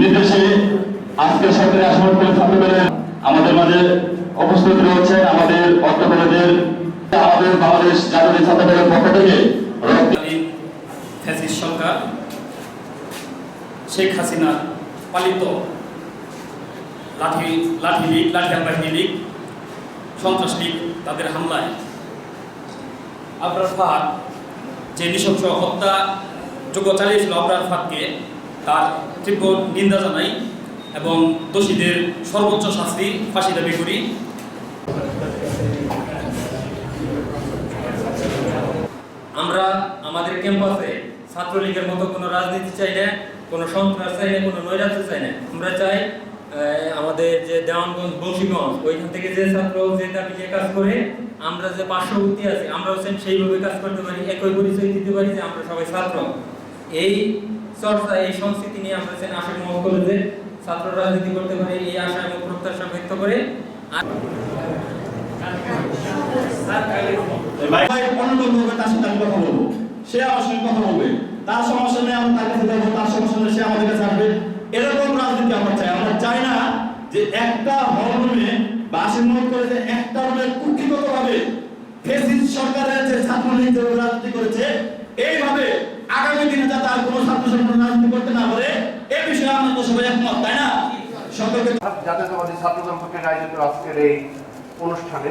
নির্দেশে আজকে সরকারি আসন ছাত্রদলের আমাদের মাঝে উপস্থিত রয়েছে আমাদের অর্থ কলেজের আমাদের বাংলাদেশ জাতীয় ছাত্রদলের পক্ষ থেকে ফ্যাসিস্ট সরকার শেখ হাসিনা পালিত লাঠিয়াল বাহিনী লীগ সন্ত্রাস লীগ তাদের হামলায় আবরার ফাহাদ যে নৃশংস হত্যাযজ্ঞ চালিয়েছিল আবরার ফাহাদকে তার তীব্র নিন্দা জানাই এবং দোষীদের সর্বোচ্চ শাস্তি ফাঁসি দাবি করি। আমরা আমাদের ক্যাম্পাসে ছাত্রলীগের মতো কোনো রাজনীতি চাই না, কোনো সন্ত্রাস চাই না, কোনো নৈরাজ্য চাই না। আমরা চাই আমাদের যে দেওয়ানগঞ্জ বংশীগঞ্জ ওইখান থেকে যে ছাত্র যে দাবি নিয়ে কাজ করে আমরা যে পার্শ্ববর্তী আছি আমরাও সেইভাবে কাজ করতে পারি, একই পরিচয় দিতে পারি যে আমরা সবাই ছাত্র। এই চর্চা এই সংস্কৃতি নিয়ে আমরা আশা মহল কলেজে ছাত্র রাজনীতি করতে পারি এই আশা এবং প্রত্যাশা ব্যক্ত করে সে আমার সঙ্গে কথা বলবে, তার সমস্যা নেই আমরা তার কাছে যাবো, তার সমস্যা নেই সে আমাদের কাছে আসবে। এরকম রাজনীতি আমরা চাই। আমরা চাই না যে একটা হলরুমে বা আশীর্বাদ করে যে একটা রুমে কুক্ষিগত ভাবে ফ্যাসিস্ট সরকারের যে ছাত্রলীগ যে রাজনীতি করেছে এইভাবে আগামী দিনে যাতে আর কোনো ছাত্র সংগঠন রাজনীতি করতে না পারে এই বিষয়ে আমরা তো সবাই একমত, তাই না? সকলকে জাতীয়তাবাদী ছাত্র দল পক্ষে আয়োজিত আজকের এই অনুষ্ঠানে